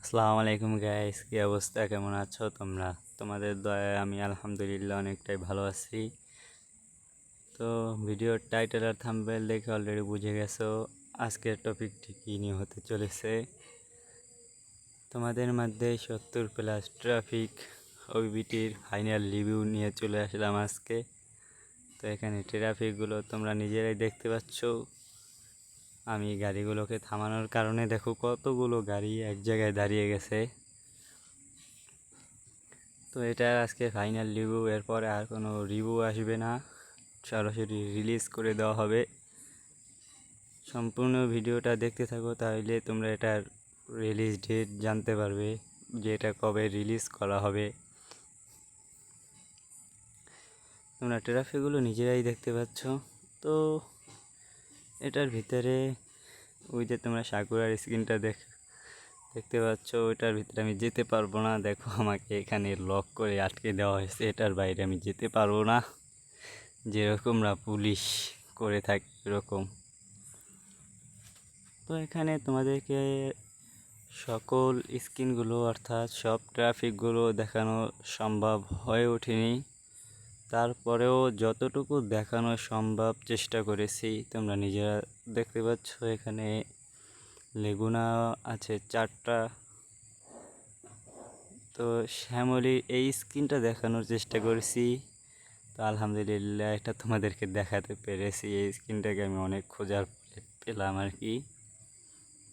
আসসালামু আলাইকুম গাইস, কি অবস্থা? কেমন আছো তোমরা? তোমাদের দয়ায় আমি আলহামদুলিল্লাহ অনেকটাই ভালো আছি। তো ভিডিওর টাইটেল আর থাম্বনেল দেখে অলরেডি বুঝে গেছো আজকের টপিকটি কী নিয়ে হতে চলেছে। তোমাদের মধ্যে 70+ ট্রাফিক ওবিটির ফাইনাল রিভিউ নিয়ে চলে আসলাম আজকে। তো এখানে ট্রাফিকগুলো তোমরা নিজেরাই দেখতে পাচ্ছ। আমি গাড়িগুলোকে থামানোর কারণে দেখো কতগুলো গাড়ি এক জায়গায় দাঁড়িয়ে গেছে। তো এটা আজকে ফাইনাল রিভিউ, এরপরে আর কোনো রিভিউ আসবে না, সরাসরি রিলিজ করে দেওয়া হবে। সম্পূর্ণ ভিডিওটা দেখতে থাকো, তাহলে তোমরা এটার রিলিজ ডেট জানতে পারবে যে এটা কবে রিলিজ করা হবে। তোমরা ট্রাফিকগুলো নিজেরাই দেখতে পাচ্ছ। তো এটার ভিতরে ওই যে তোমরা সাকুরার স্ক্রিনটা দেখতে পাচ্ছ, ওইটার ভিতরে আমি যেতে পারবো না। দেখো আমাকে এখানে লক করে আটকে দেওয়া হয়েছে, এটার বাইরে আমি যেতে পারবো না, যেরকমরা পুলিশ করে থাকে এরকম। তো এখানে তোমাদেরকে সকল স্ক্রিনগুলো অর্থাৎ সব ট্রাফিকগুলো দেখানো সম্ভব হয়ে ওঠেনি, তারপরেও যতটুকু দেখানো সম্ভব চেষ্টা করেছি। তোমরা নিজেরা দেখতে পাচ্ছ এখানে লেগুনা আছে 4টা। তো শ্যামলির এই স্ক্রিনটা দেখানোর চেষ্টা করেছি। তো আলহামদুলিল্লাহ এটা তোমাদেরকে দেখাতে পেরেছি। এই স্ক্রিনটাকে আমি অনেক খোঁজার পরে পেলাম আর কি।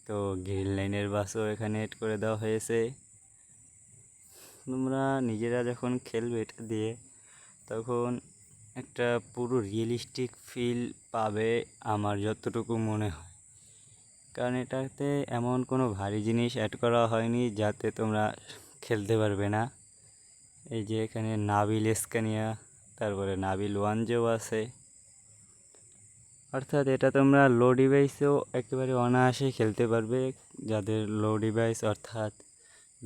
তো গ্রিন লাইনের বাসও এখানে এড করে দেওয়া হয়েছে। তোমরা নিজেরা যখন খেলবে এটা দিয়ে, তখন একটা পুরো রিয়েলিস্টিক ফিল পাবে আমার যতটুকু মনে হয়। কারণ এটাতে এমন কোনো ভারী জিনিস অ্যাড করা হয়নি যাতে তোমরা খেলতে পারবে না। এই যে এখানে নাবিল স্কানিয়া, তারপরে নাবিল ওয়ানজেও আছে। অর্থাৎ এটা তোমরা লো ডিভাইসেও একেবারে অনায়াসে খেলতে পারবে। যাদের লো ডিভাইস অর্থাৎ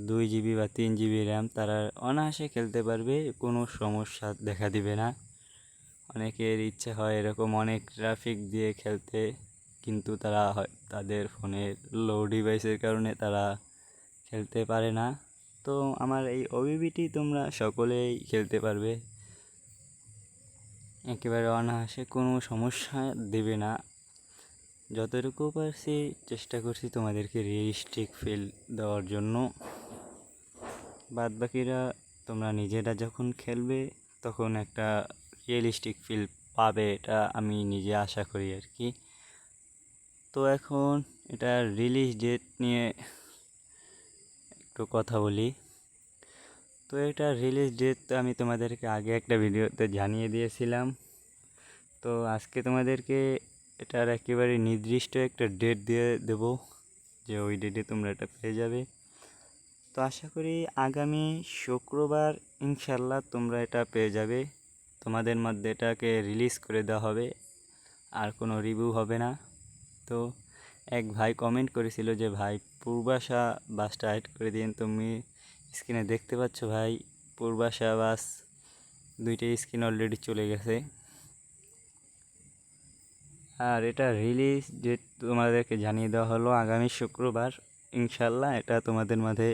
2 GB বা 3 GB র্যাম, তারা অনায়াসে খেলতে পারবে, কোনো সমস্যা দেখা দিবে না। অনেকের ইচ্ছে হয় এরকম অনেক ট্রাফিক দিয়ে খেলতে, কিন্তু তারা তাদের ফোনের লো ডিভাইসের কারণে তারা খেলতে পারে না। তো আমার এই ওবিবিটি তোমরা সকলেই খেলতে পারবে, একেবারে অনায়াসে, কোনো সমস্যা দেবে না। যতটুকু পারছি চেষ্টা করছি তোমাদেরকে রিয়েলিস্টিক ফিল দেওয়ার জন্য। বাদ বাকিরা তোমরা নিজেরা যখন খেলবে তখন একটা রিয়েলিস্টিক ফিল পাবে, এটা আমি নিজে আশা করি আর কি। তো এখন এটা রিলিজ ডেট নিয়ে একটু কথা বলি। তো এটা রিলিজ ডেট আমি তোমাদেরকে আগে একটা ভিডিওতে জানিয়ে দিয়েছিলাম। তো আজকে তোমাদেরকে এটার একেবারে নির্দিষ্ট একটা ডেট দিয়ে দেব, যে ওই ডেটে তোমরা এটা পেয়ে যাবে। তো আশা করি আগামী শুক্রবার ইনশাল্লাহ তোমরা এটা পেয়ে যাবে। তোমাদের মধ্যে এটাকে রিলিজ করে দেওয়া হবে, আর কোনো রিভিউ হবে না। তো এক ভাই কমেন্ট করেছিল যে ভাই পূর্বাশা বাসটা অ্যাড করে দিন। তুমি স্ক্রিনে দেখতে পাচ্ছ ভাই, পূর্বাশা বাস 2টা স্ক্রিন অলরেডি চলে গেছে। আর এটা রিলিজ ডেট তোমাদেরকে জানিয়ে দেওয়া হলো আগামী শুক্রবার ইনশাল্লাহ এটা তোমাদের মাঝে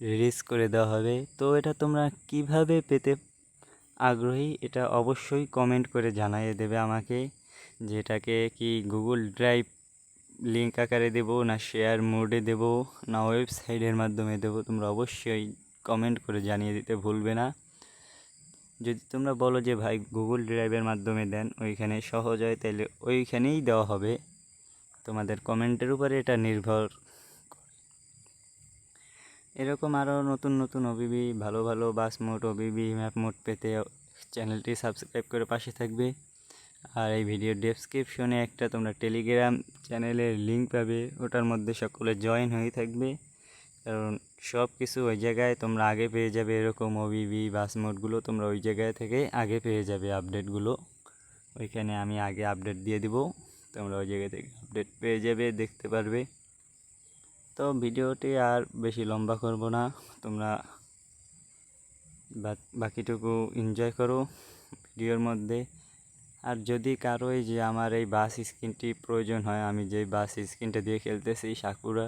রিলিজ করে দেওয়া হবে। তো এটা তোমরা কিভাবে পেতে আগ্রহী এটা অবশ্যই কমেন্ট করে জানিয়ে দেবে আমাকে, যে এটাকে কি গুগল ড্রাইভ লিঙ্ক আকারে দেব, না শেয়ার মোডে দেব, না ওয়েবসাইটের মাধ্যমে দেব। তোমরা অবশ্যই কমেন্ট করে জানিয়ে দিতে ভুলবে না। যদি তোমরা বলো যে ভাই গুগল ড্রাইভের মাধ্যমে দেন, ওইখানে সহজ হয়, তাহলে ওইখানেই দেওয়া হবে। তোমাদের কমেন্টের উপরে এটা নির্ভর। এরকম আরও নতুন নতুন ওবিবি, ভালো ভালো বাস মোড, ওবিবি ম্যাপ মোড পেতে চ্যানেলটি সাবস্ক্রাইব করে পাশে থাকবে। আর এই ভিডিও ডেসক্রিপশনে একটা তোমরা টেলিগ্রাম চ্যানেলের লিঙ্ক পাবে, ওটার মধ্যে সকলে জয়েন হয়ে থাকবে। কারণ সব কিছু ওই জায়গায় তোমরা আগে পেয়ে যাবে। এরকম ওবিবি বাস মোডগুলো তোমরা ওই জায়গায় থেকে আগে পেয়ে যাবে আপডেটগুলো। ওইখানে আমি আগে আপডেট দিয়ে দিব, তোমরা ওই জায়গা থেকে আপডেট পেয়ে যাবে, দেখতে পারবে। তো ভিডিওটি আর বেশি লম্বা করব না, তোমরা বাকিটুকু এনজয় করো ভিডিওর মধ্যে। আর যদি কারোই যে আমার এই বাস স্ক্রিনটি প্রয়োজন হয়, আমি যে বাস স্ক্রিনটা দিয়ে খেলতেছি সাকুরা,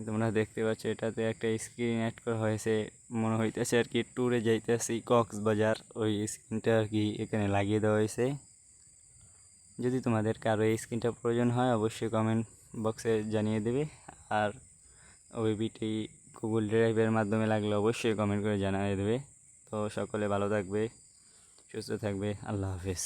তোমরা দেখতে পাচ্ছ এটাতে একটা স্ক্রিন অ্যাড করা হয়েছে, মনে হইতেছে আর কি ট্যুরে যাইতেছি কক্সবাজার, ওই স্ক্রিনটা আর কি এখানে লাগিয়ে দেওয়া হয়েছে। যদি তোমাদের কারো এই স্ক্রিনটা প্রয়োজন হয় অবশ্যই কমেন্ট বক্সে জানিয়ে দেবে। আর ওইবিটি গুগল ড্রাইভের মাধ্যমে লাগলে অবশ্যই কমেন্ট করে জানিয়ে দেবে। তো সকলে ভালো থাকবে, সুস্থ থাকবে, আল্লাহ হাফেজ।